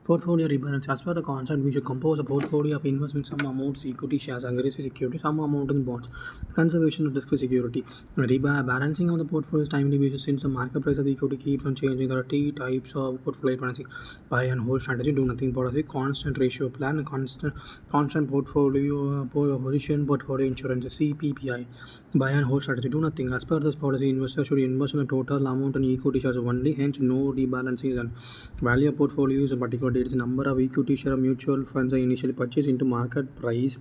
Portfolio rebalance. As per the concept, we should compose a portfolio of investments, some amounts equity shares and risk security, some amount in bonds. Conservation of risk security. Balancing of the portfolio is timely basis since the market price of the equity keeps on changing. There are three types of portfolio balancing: buy and hold strategy, do nothing policy, constant ratio plan, constant portfolio position portfolio insurance, CPPI. Buy and hold strategy, do nothing. As per this policy, investor should invest in the total amount in equity shares only, hence no rebalancing is done. Value of portfolio is a particular date. Number of equity share of mutual funds are initially purchased into market price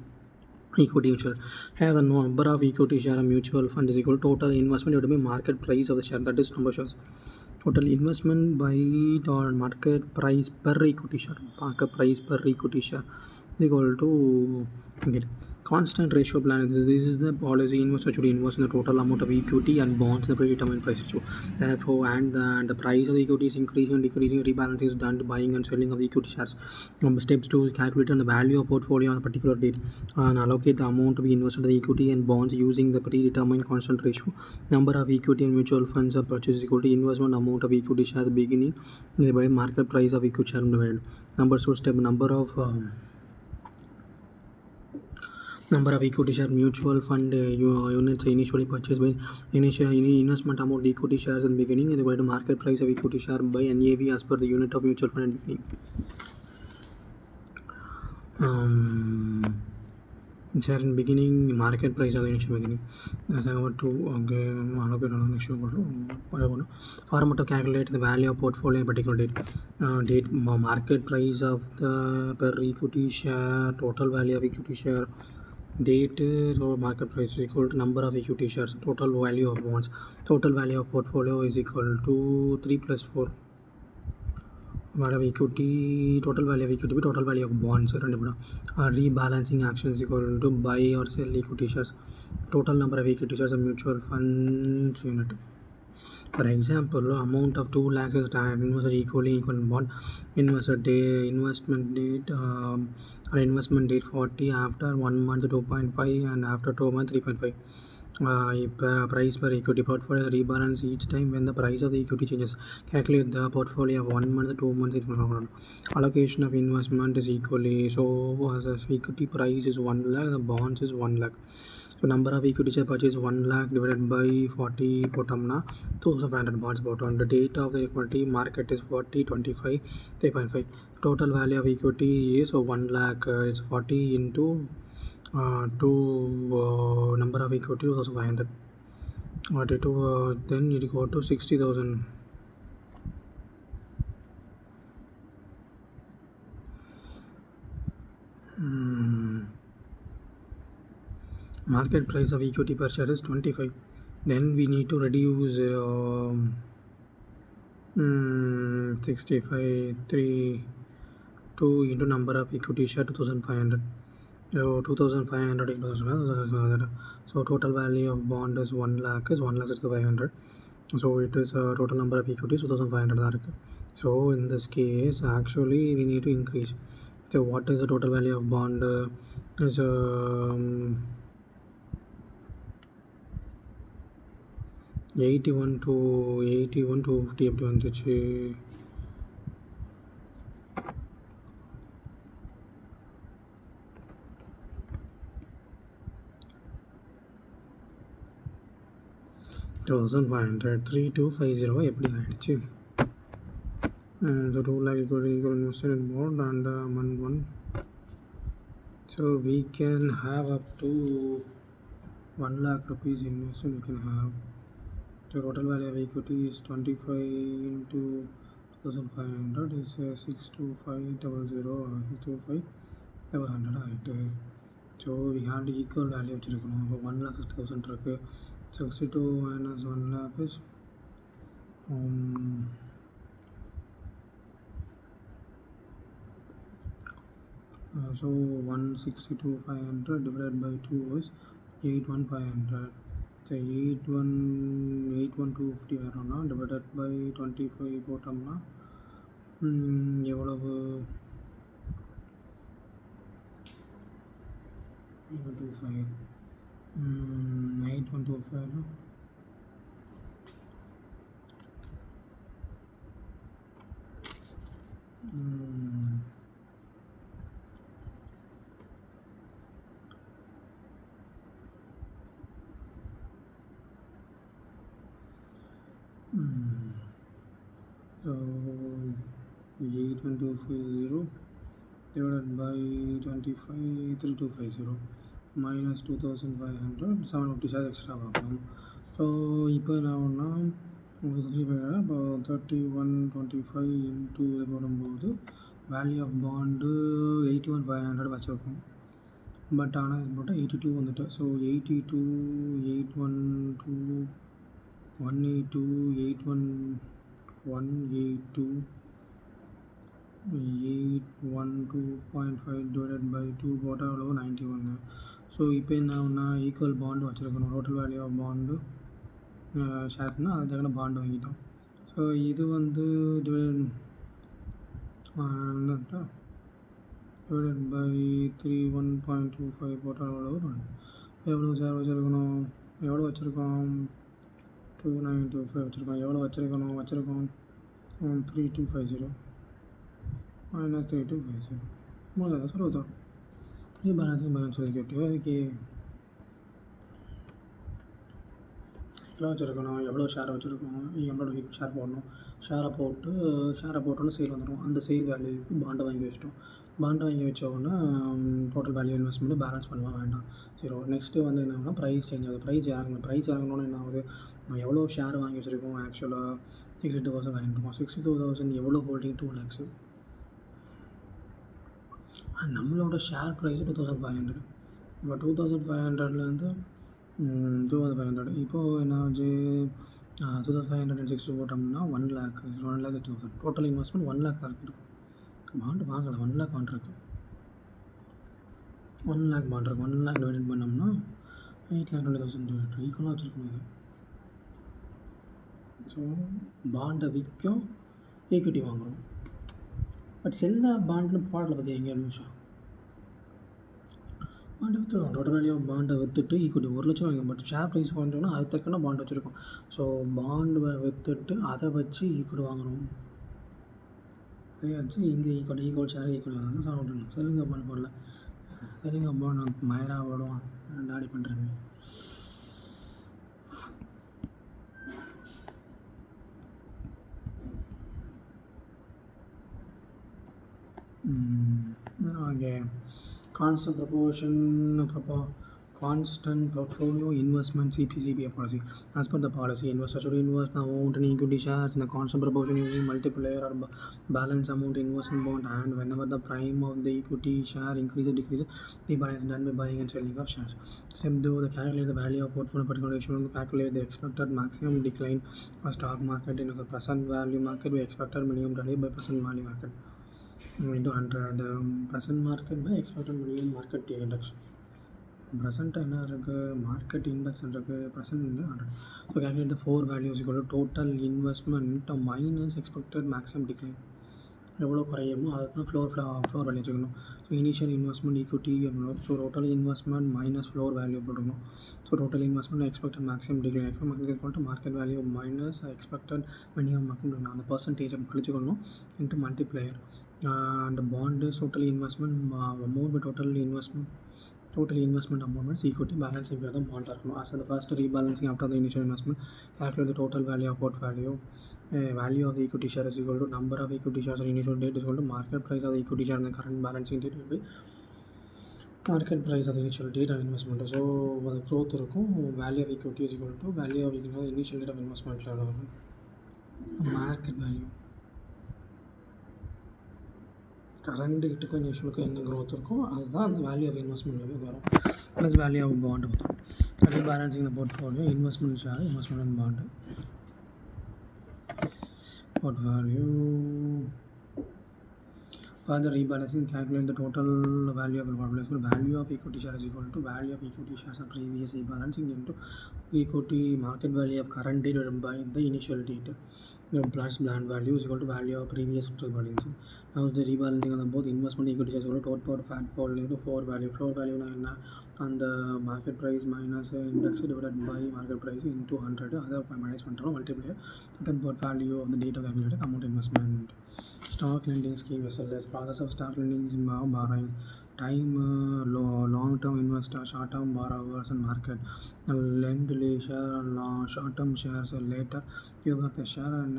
equity mutual. Here the number of equity share of mutual fund is equal to total investment divided by market price of the share, that is number shares. Total investment by or market price per equity share. Market price per equity share is equal to constant ratio plan. This is the policy. Investor should invest in the total amount of equity and bonds the predetermined price. So therefore, and the price of the equity is increasing and decreasing. Rebalancing is done to buying and selling of the equity shares. Steps to calculate the value of portfolio on a particular date and allocate the amount to be invested in the equity and bonds using the predetermined constant ratio. Number of equity and mutual funds are purchased equal to investment amount of equity shares beginning by market price of equity share divided. Number of equity share mutual fund units initially purchased by initial investment amount equity shares in beginning and divided market price of equity share by NAV as per the unit of mutual fund in beginning. Share in beginning market price of the initial beginning. As I want to format to calculate the value of portfolio in particular date market price of the per equity share, total value of equity share, date so market price is equal to number of equity shares, total value of bonds, total value of portfolio is equal to 3 plus 4 value of equity, total value of equity, total value of bonds. Rebalancing action is equal to buy or sell equity shares, total number of equity shares of mutual funds unit. For example, amount of 2 lakhs is invested equally equal in bond. Investment date 40, after 1 month 2.5 and after 2 months 3.5. Price per equity portfolio rebalance each time when the price of the equity changes. Calculate the portfolio of 1 month 2 months. Allocation of investment is equally, so the equity price is 1 lakh, the bonds is 1 lakh. So number of equity share purchase 1 lakh divided by 40 bottom 2500 bonds bottom. The date of the equity market is 40, 25, 3.5. Total value of equity is 1 lakh. It's 40 into number of equity 2500. Then it go to 60,000. Market price of equity per share is 25. Then we need to reduce 65 3 2 into number of equity share 2500. So 2500 into 2500. So total value of bond is 1 lakh is 1,65,500. So it is total number of equity 2500. So in this case actually we need to increase. So what is the total value of bond is 81 to 50 எப்படி வந்துச்சு. $2,500 3250 எப்படி ஆயிடுச்சு. So 2 lakh equal invested in bond and month 1. So we can have up to 1 lakh rupees invested. We can have the total value of equity is 25 into 2500 is 62500 62500. So we have the equal value வச்சிருக்கணும். இப்போ 1,60,000 இருக்கு. 62 minus 1 lakh is so 162,500 divided by 2 is 81,500. So 81,250 வரும்னா divided by 25 போட்டோம்னா எவ்வளவு 8125 so 81250 divided by 25 3250 minus 2500 750 extra பார்க்கணும். So இப்போ என்ன ஆகும்னா இப்போ 3125 இன்ட்டு இது போடும்போது வேல்யூ ஆஃப் பாண்டு 81,500 வச்சுருக்கோம். பட் ஆனால் இது போட்டால் 82 வந்துட்டு. ஸோ 82 812 182 182 812.5 divided by 2 போட்டால் எவ்வளோ 91. ஸோ இப்போ என்ன ஆகுனா ஈக்குவல் பாண்டு வச்சுருக்கணும். டோட்டல் வேல்யூ ஆஃப் பாண்டு ஷேர்னா அதுக்கான பாண்டு வாங்கிட்டோம். ஸோ இது வந்து டிவைடட் பை 31.25 போட்டால் எவ்வளோ ஷேர் வச்சுருக்கணும், எவ்வளோ வச்சுருக்கோம் 2925 வச்சுருக்கோம். எவ்வளோ வச்சுருக்கோம் 3250 minus 3250 மூணு சொல்லுவோம். பேலன்ஸ் செக்யூரிட்டி ஓகே எவ்வளோ ஷேர் வச்சுருக்கோம், எவ்வளோ ஷேர் போடணும், ஷேரை போட்டோன்னு சேல் வந்துடும். அந்த சேல் வேல்யூக்கு பாண்டை வாங்கி வச்சிட்டோம். பாண்டை வாங்கி வச்சோன்னா டோட்டல் வேல்யூ இன்வெஸ்ட்மெண்ட்டு பேலன்ஸ் பண்ணலாம் வேண்டாம். சரி, நெக்ஸ்ட்டு வந்து என்ன ஆகுனா ப்ரைஸ் சேஞ்ச் ஆகுது. ப்ரைஸ் இறங்கணும்னு என்ன ஆகுது, நம்ம எவ்வளோ ஷேர் வாங்கி வச்சுருக்கோம் ஆக்சுவலாக 62,000 வாங்கிட்டுருக்கோம். 62,000 எவ்வளோ ஹோல்டிங் 2 lakhs. நம்மளோட ஷேர் ப்ரைஸ் 2,500. இப்போ 2,500லேருந்து 2,500 இப்போது என்ன ஆச்சு 2,560 போட்டோம்னா 1 lakh 1,60,000 டோட்டல் இன்வெஸ்ட்மெண்ட் 1 lakh தான் இருக்கும். பாண்டு வாங்கலை 1 lakh பாண்ட் இருக்குது. 1 lakh பாண்ட் இருக்குது. 1 lakh டிவைட் பண்ணோம்னா 8,20,000 ஈக்குவலாக வச்சுருக்கணும். ஸோ பாண்டை விற்கும் ஈக்விட்டி வாங்குகிறோம். பட் செல்ல பாண்டுன்னு பாடலை பற்றி எங்கே நிமிஷம் பாண்டை விற்றுருக்கோம். டோட்டல் வேல்யூ பாண்டை விற்றுட்டு ஈக்விட்டி 1 லட்சம் வாங்க. பட் ஷேர் ப்ரைஸ் வாங்கிட்டோம்னா அது தக்கன பாண்டு வச்சுருக்கோம். ஸோ பாண்டு விற்றுட்டு அதை வச்சு ஈக்விட்டி வாங்குகிறோம். வச்சு இங்கே ஈக்குவல் ஷேர் ஈக்குவல் வாங்க சாப்பிடணும். செல்லுங்க பாண்டு போடல, செல்லுங்க பாண்டு மயரா போடுவான் டாடி பண்ணுறேங்க. Okay constant portfolio investment CPCPA policy. As per the policy, investors should invest the amount in equity shares in a constant proportion using multiplier or balance amount invest in bond, and whenever the prime of the equity share increases or decreases, the balance done by buying and selling of shares. Except though the calculate the value of portfolio particular should calculate the expected maximum decline of stock market in the present value market by expected minimum value by present value market into 100. The present market by expected minimum market index. Present என்ன இருக்குது, market index இருக்குது. Present 100. So calculate the 4 values equal total investment minus expected maximum decline. எவ்வளோ குறையுமோ அதுதான் floor value வச்சுக்கணும். So initial investment equity எவ்வளோ, so total investment minus floor value போட்டுக்கணும். So total investment expected maximum decline market value minus expected minimum market அந்த பர்சன்டேஜை கழிச்சுக்கணும் into multiplier. அந்த bond total investment amount by total investment amount is equity balancing the bond இருக்கணும். As the first rebalancing after the initial investment, calculate the total value of portfolio. Value of the equity share is equal to number of equity shares on initial date is equal to market price of the equity share and the current balancing date will be market price of the initial date of investment. So the growth இருக்கும். Value of equity is equal to value of initial date of investment market value. Current கிட்டுக்கும் இனிஷியலுக்கும் என்ன growth இருக்கோ அதுதான் அந்த value of investment வரும். Plus value of bond வந்துடும். அது balancing the portfolio investment share investment and bond portfolio. Further rebalancing, calculate the total value of the portfolio. Value of equity share is equal to value of equity shares of previous rebalancing into equity market value of current date by the initial date. The plus planned value is equal to value of previous rebalancing. Now the rebalancing on both investment equity shares is equal to total portfolio to floor value. Floor value on the market price minus index divided by market price into 100. Other minus 1 multiplier. Total portfolio of the date of calculated amount investment. Stock lending scheme SLS. Process of stock lending is borrowing. time long-term investor, short-term borrowers and market lend share short-term shares later you have the share and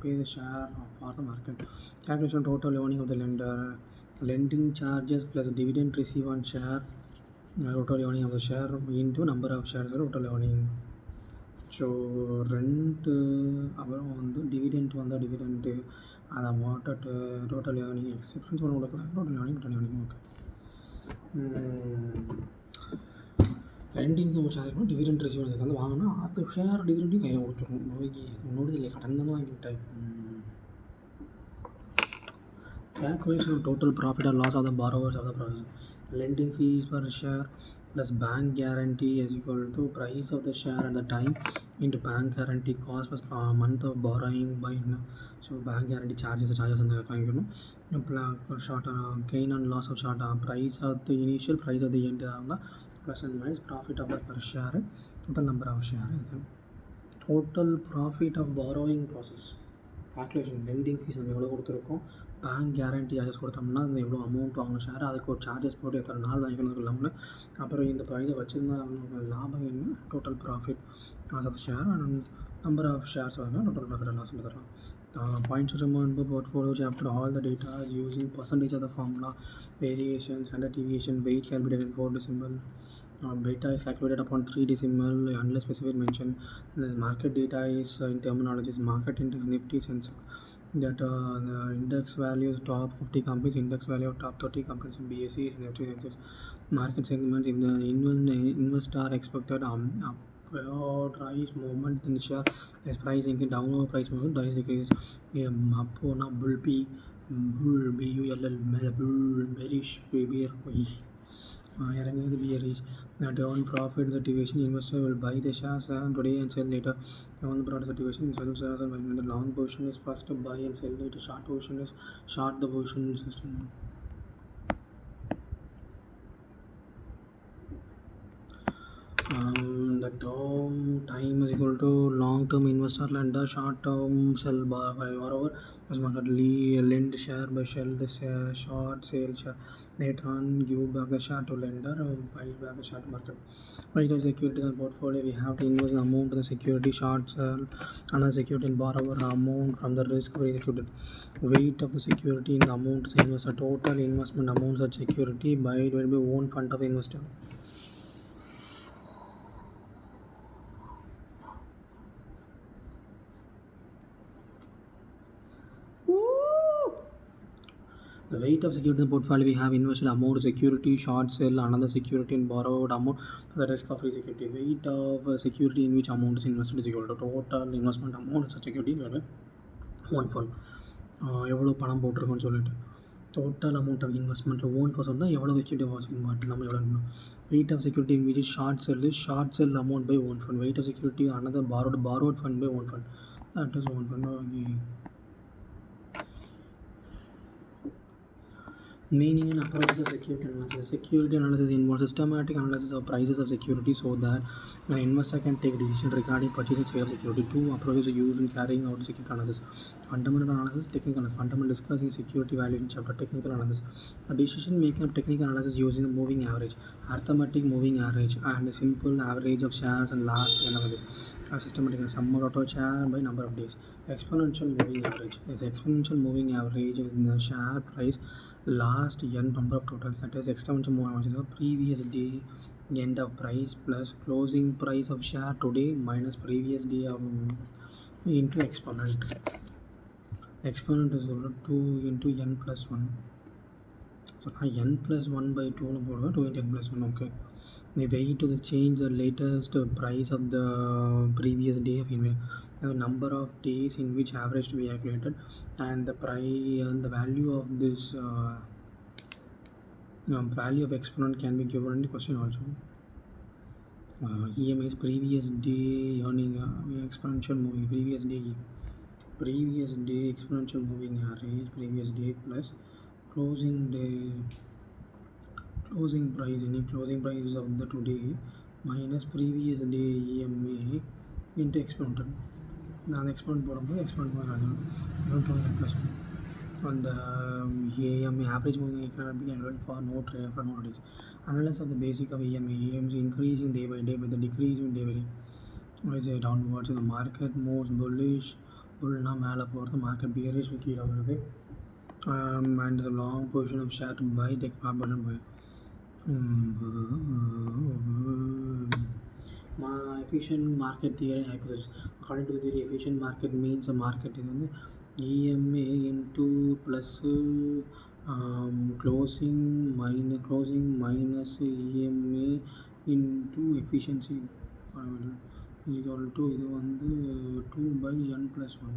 pay the share for the market. Calculation total owning of the lender, lending charges plus dividend received on share, total owning of the share into number of shares total owning. So rent அப்புறம் வந்து dividend வந்தால் dividend அதை amount total earning exceptions ஒன்று கொடுக்கலாம் total earning okay. Renting நம்ம share பண்ணணும் dividend receive வந்து வாங்கினா அது ஷேர் டிவிடெண்ட்டையும் கையில் கொடுத்துருவோம். ஓகே உன்னோட இல்லை கடன் தான் வாங்கிட்டேன். Calculation of total profit or loss of the borrowers of the process. Lending fees per share plus bank guarantee is equal to price of the share and the time into bank guarantee cost plus month of borrowing by so bank guarantee charges அந்த காமிக்கணும். Short gain and loss of short price of the initial price of the end plus and minus profit of the per share total number of share total profit of borrowing process. Calculation lending fees நம்ம எவ்வளோ கொடுத்துருக்கோம், bank guarantee charges கொடுத்தோம்னா அது எவ்வளோ amount வாங்கணும் share அதுக்கு ஒரு charges போட்டு எத்தனை நாள் வாங்கிக்கணும் இல்லாமல் அப்புறம் இந்த ப்ரைஸை வச்சுருந்தா லாபம் என்ன total profit loss of share and number of shares வாங்கினா டோட்டல் ப்ராஃபிட் அண்ட் லாஸ் தரலாம். Points to remember portfolio chapter all the data is using percentage of the formula, variation, standard deviation, weight can be taken 4 decimal. Beta is calculated upon 3 decimal unless specific mention. The market data is in terminologies market index Nifty Sensex that the index values top 50 companies, index value of top 30 companies in BSE is Nifty Sensex. Market segments if the investor expected upward rise movement in the share as price increase, downward price movement price decrease, up or not bull bull bull bearish bear இறங்குறது bearish. Down profit certification investor will buy the shares today and sell later. Down profit certification sell shares and the long position is first to buy and sell later. Short position is short the position system. The term time is equal to long-term investor lender, short-term sell borrower as market lend share by short sale share later on give back the share to lender buy back the share to market. Right of security in the portfolio we have to invest the amount of the security short sell another security in borrower amount from the risk for executed. Weight of the security in the amount is investor total investment amounts of security by divided by own fund of investor. The weight of security in the portfolio we have invested amount security, short sell, another security in borrowed amount for the risk of free security. Weight of security in which amount is invested is equal to total investment amount of security one fund. எவ்வளோ பணம் போட்டிருக்கோன்னு சொல்லிட்டு total amount of இன்வெஸ்ட்மெண்ட்டில் own first வந்தால் எவ்வளோ security watch நம்ம எவ்வளோ weight of security in which short sell amount by own fund. Weight of security another borrowed fund by own fund. That is own fund. Meaning and approaches of security analysis. Security analysis involves systematic analysis of prices of security so that an investor can take decision regarding purchase and sale of security. Two approaches are used in carrying out security analysis. Fundamental analysis, technical analysis. Fundamental discussing security valuation chapter. Technical analysis. A decision making of technical analysis using the moving average, arithmetic moving average, and the simple average of shares and last systematic sum of total share by number of days. Exponential moving average is exponential moving average of the share price last n number of totals, that is exponential moving average of previous day end of price plus closing price of share today minus previous day of into exponent. Exponent is equal to 2 into n plus 1. So n plus 1 by 2 2 into n plus 1. Okay, the way to change the latest price of the previous day of the number of days in which average to be calculated and the price and the value of this value of exponent can be given in the question also. EM is previous day earning exponential moving previous day exponential moving average previous day plus closing price any closing price of the today minus previous day EMA into exponent. நான் experiment போடும்போது experiment மாதிரி ஆகும் 2 + 1. on the EMA average moving cannot be analyzed for no trade for no days. Analysis of the basic of EMA. EMA is increasing day by day with the decrease in day by day. Is a downwards in the market moves bullish. Bullna மேலே போகிறது market bearish கீழே வருது. And the long position of share to buy take option buy. Efficient market theory hypothesis. According to the theory, efficient market means a market is EMA into plus closing minus EMA into efficiency is equal to இது வந்து 2/n+1.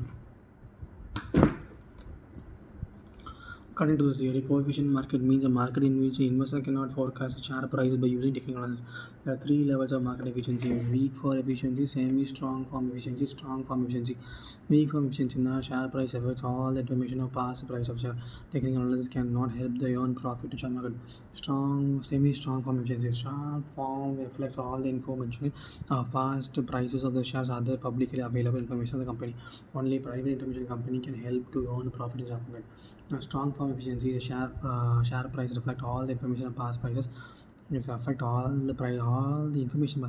According to this theory, coefficient market means a market in which the investor cannot forecast share prices by using technical analysis. There are three levels of market efficiency: weak form efficiency, semi-strong form efficiency, strong form efficiency. Weak form efficiency na share price affects all the information of past price of share. Technical analysis cannot help the earn profit to share market. Semi-strong form efficiency. Short form reflects all the information of past prices of the shares, other publicly available information of the company. Only private information company can help to earn profit in share market. Strong form efficiency, the share price reflect all the information of past prices. It affect all the information.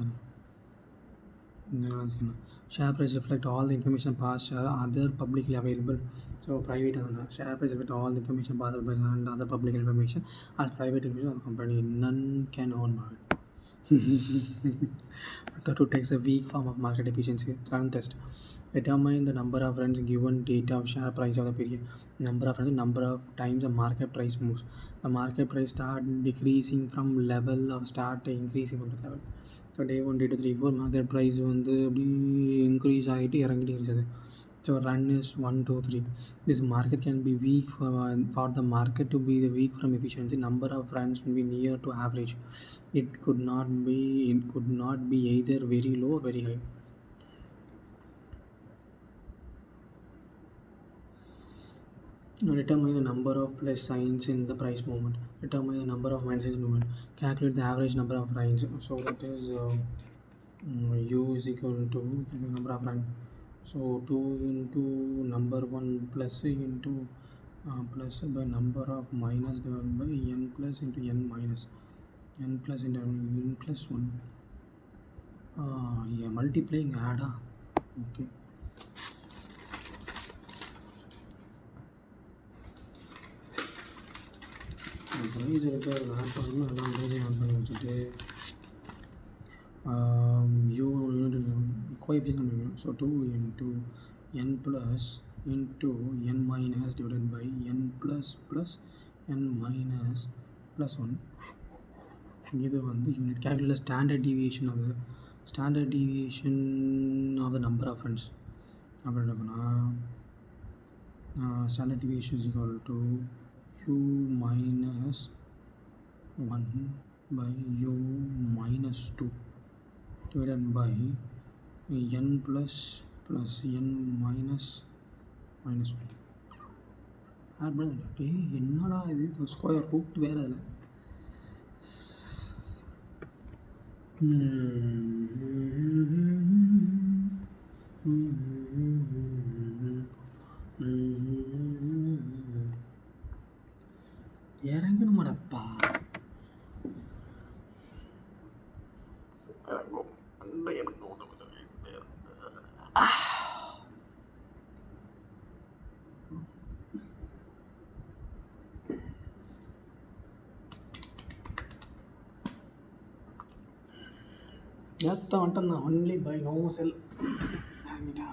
Share price reflect all the information past share other publicly available. So private share price reflect all the information past and other public information as private information of the company. None can own market. Method 2 takes a weak form of market efficiency. Run test. Determine the number of runs given data of share price of the period. Number of runs, number of times the market price moves. The market price start decreasing from level or start increasing from the level. So day 1, day 2, 3, 4 market price வந்து அப்படி increase ஆகிட்டு இறங்கிட்டு இருக்குது. So run is 1, 2, 3. This market can be weak for the market to be the weak from efficiency. Number of runs will be near to average. It could not be either very low or very high. Determine the number of plus signs in the price movement. Determine the number of minus signs movement. Calculate the average number of lines. So that is U is equal to number of lines. So 2 into number 1 plus into plus by number of minus divided by n plus into n minus n plus into n plus 1. Yeah, multiplying add. Okay. Price இருக்குது அதில் add பண்ணணும். எல்லாம் ப்ரைஸையும் add பண்ணி வச்சுட்டு u coefficient கண்டுபிடிக்கணும். So 2 into n plus into n minus divided by n plus n minus plus 1. இது வந்து unit. Calculate standard deviation of the number of friends அப்படின்னு இருக்குன்னா standard deviation is equal to u minus 1 by u minus 2 divided by n plus n minus 1. Add பண்ண என்னடா இது square root வேறு அதில். இறங்கணுமாடப்பா. ஏற்ற வந்துட்டு நான் ஒன்லி பை நோ செல் இறங்கிட்டா.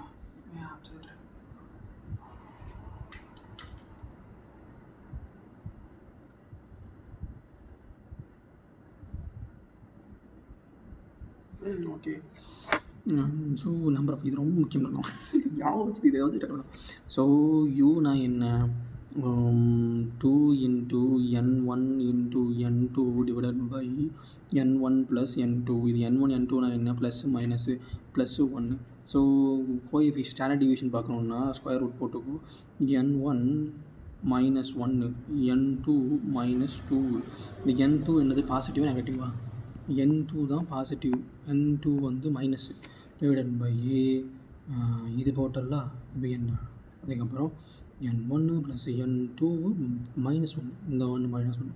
ஓகே. ஸோ நம்பர் ஆஃப் இது ரொம்ப முக்கியம் பண்ணணும். யாவது இதை வந்து டக்கணும். ஸோ யூனா என்ன? 2 into n1 into n2 divided by n1 plus n2. இது n1 n2 நான் என்ன plus minus plus 1. So coefficient standard deviation பார்க்கணுன்னா square root போட்டுக்கும். n1 minus 1 n2 minus 2. இந்த n2 என்னது பாசிட்டிவாக நெகட்டிவா? n2 தான் பாசிட்டிவ், n2 வந்து மைனஸு டிவைடட் பை இது போட்டலாம் இப்போ என்ன. அதுக்கப்புறம் n1 plus n2 minus 1, இந்த 1 minus 1.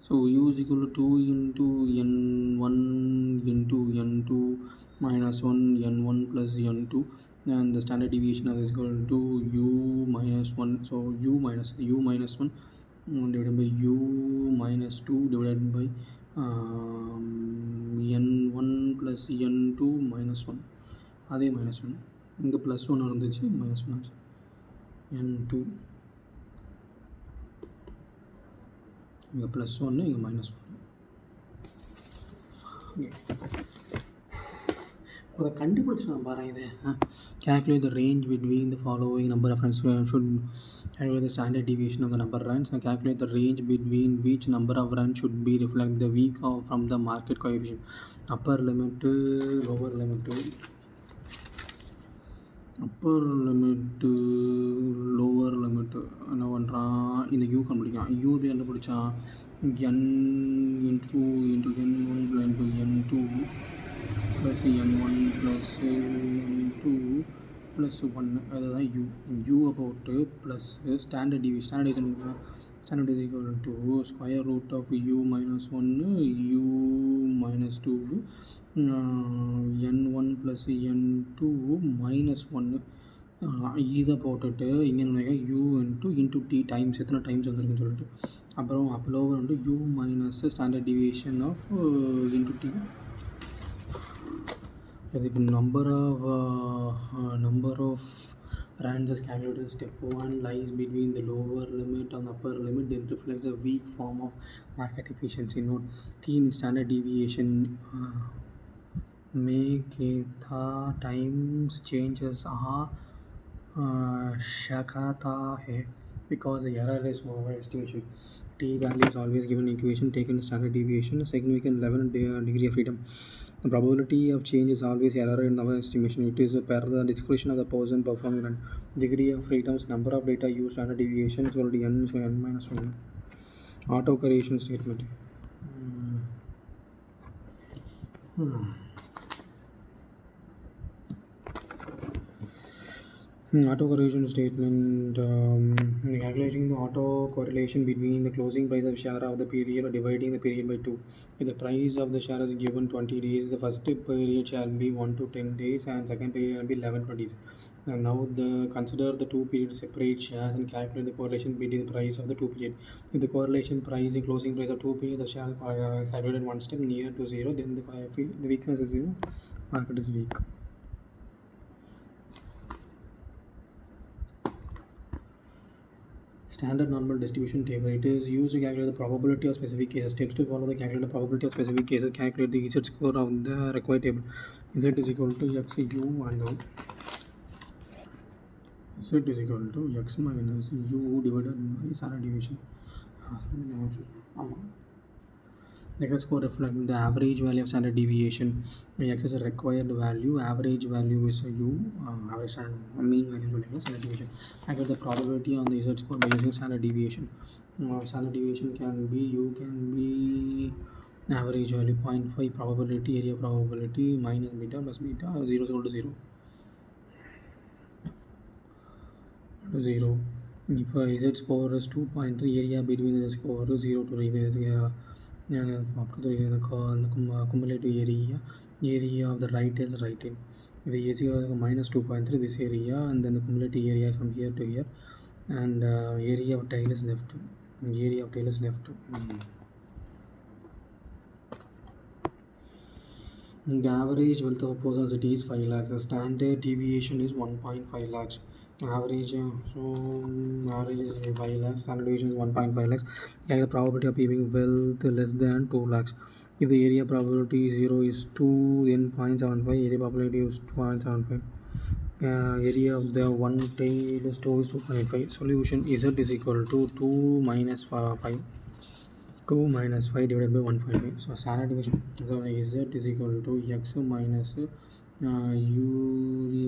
So u is equal to 2 into n1 into n2 minus 1 n1 plus n2, and the standard deviation of this is equal to u minus 1. So u minus 1 divided by u minus 2 divided by n1 plus n2 minus 1. அதே minus 1 இங்கே plus 1 இருந்துச்சு, minus 1 ஆச்சு. n2 இங்கே plus ஒன்று, இங்கே minus ஒன்று. அதை கண்டுபிடிச்சி நான் பாருங்கள் இதை. Calculate the range between the following number of runs. Should calculate the standard deviation of the number of runs and calculate the range between which number of runs should be reflect the weak from the market coefficient. Upper limit, lower limit, Appar limit lower limit என்ன பண்ணுறான், இந்த you கண்டுபிடிக்கான். You என்ன பிடிச்சான், n into n1 into n2 plus n1 plus n2 plus 1, அதுதான் you. யூவை போட்டு plus standard division standard is equal to square root of u minus 1 u minus 2 n1 plus n2 minus 1. இதை போட்டுட்டு இங்கே u into t times எத்தனை times வந்துருக்குன்னு சொல்லிட்டு, அப்புறம் lower வந்து u minus standard deviation of into t. இப்போ number of runs is calculated. Step 1 lies between the lower limit and upper limit. It reflects a weak form of market efficiency. Note t in standard deviation make the times changes are shakata hai because the error is overestimation. T value is always given equation taken standard deviation, significant level degree of freedom. The probability of change is always error in our estimation. It is per the discretion of the person performing and degree of freedoms, number of data used, standard deviation is already n, so n minus 1. Auto correlation statement. Auto correlation statement. Calculating the auto correlation between the closing price of share of the period or dividing the period by 2. If the price of the share is given 20 days, the first period shall be 1 to 10 days and second period will be 11 to 20 days. And now consider the two periods separate shares and calculate the correlation between the price of the two periods. If the correlation price and closing price of two periods of share are calculated one step near to 0, then the weakness is 0, market is weak. Standard normal distribution table. It is used to calculate the probability of specific cases. Steps to follow the calculate the probability of specific cases. Calculate the Z score of the required table. Z is equal to x u and Z is equal to x minus u divided by standard deviation. The X score reflects the average value of standard deviation. X is a required value. Average value is u. Average mean value is standard deviation. I get the probability on the Z score by using standard deviation. Standard deviation can be average value 0.5 probability, area probability minus beta plus beta 0 is equal to 0. 0. If Z score is 2.3, area between the score is 0 to 3. Cumulative area of the right is right in. If the AC is minus 2.3, this area, and then the cumulative area from here to here, and area of tail is left. The average wealth of a person city is 5 lakhs. The standard deviation is 1.5 lakhs. Average is 5 lakhs. Standard deviation is 1.5 lakhs. And the probability of having wealth less than 2 lakhs. If the area probability 0 is 2, then 0.75. Area probability is 0.75. Area of the one tail is 2 is 2.5. Solution Z is equal to 2 minus 5. 2 minus 5 divided by 1.5. So standard deviation. So Z is equal to x minus u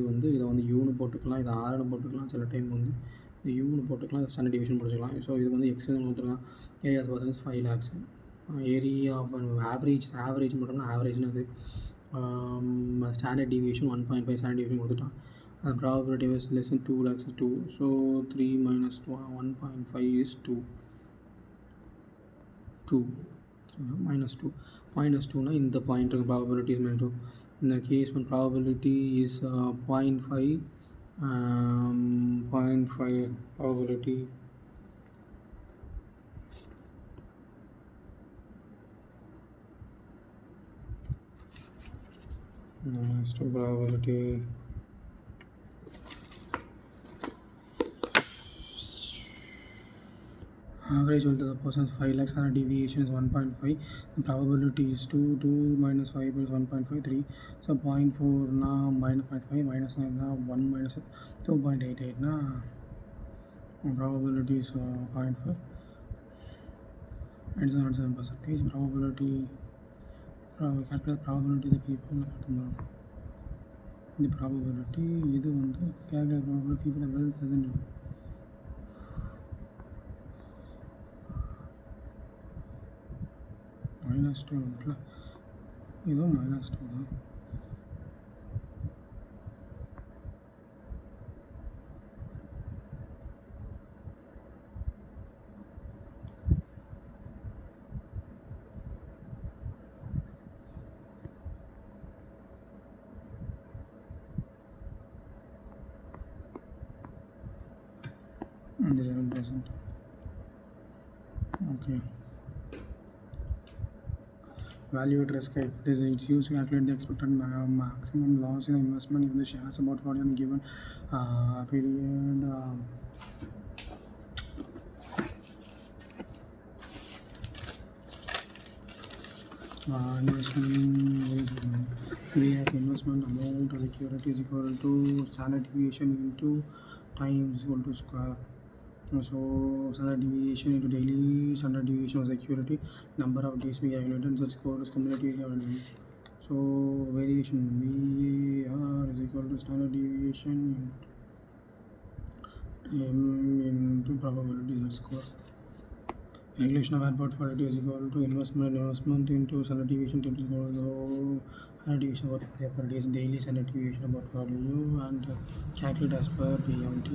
வந்து இதை வந்து யூன்னு போட்டுக்கலாம், இதை ஆறுன்னு போட்டுக்கலாம், சில time வந்து இந்த யூன்னு போட்டுக்கலாம், இதை ஸ்டாண்டர்ட் டிவிஷன் போட்டுக்கலாம். ஸோ இது வந்து எக்ஸ்ன்னு கொடுத்துருக்கலாம். ஏரியாஸ் பார்த்தீங்கன்னா 5 lakhs. ஏரியா ஆஃப் ஆவரேஜ் போட்டோம்னா ஆவரேஜ்னு அது standard deviation 1.5 standard deviation கொடுத்துட்டான். and probability was less than 2 lakhs 2, so 3 minus 1.5 is 2 2 minus 2 na in the point probability is meant to in the case when probability is 0.5 0.5 probability minus 2 probability average of the person's 5 lakhs and deviation is 1.5. The probability is 2 minus 5 is 1.53. So 0.4 na minus 0.5 minus 9 na 1 minus 2.88 na probability is 0.5 and 7% probability. Calculate probability the people the probability இது வந்து calculate probability people are well present. minus 2 मतलब இதுவும் minus 2 தான். And 7%. Okay. Value at risk is used to calculate the expected maximum loss in investment if the shares about 40 on a given period. Investment amount of security is equal to standard deviation into time is equal to square. So standard deviation into daily standard deviation of security, number of days we calculated, such score is cumulative. So variation VR is equal to standard deviation into probability score. Calculation of airport quality is equal to investment into standard deviation to standard deviation about per days daily standard deviation about value and calculate as per PMT.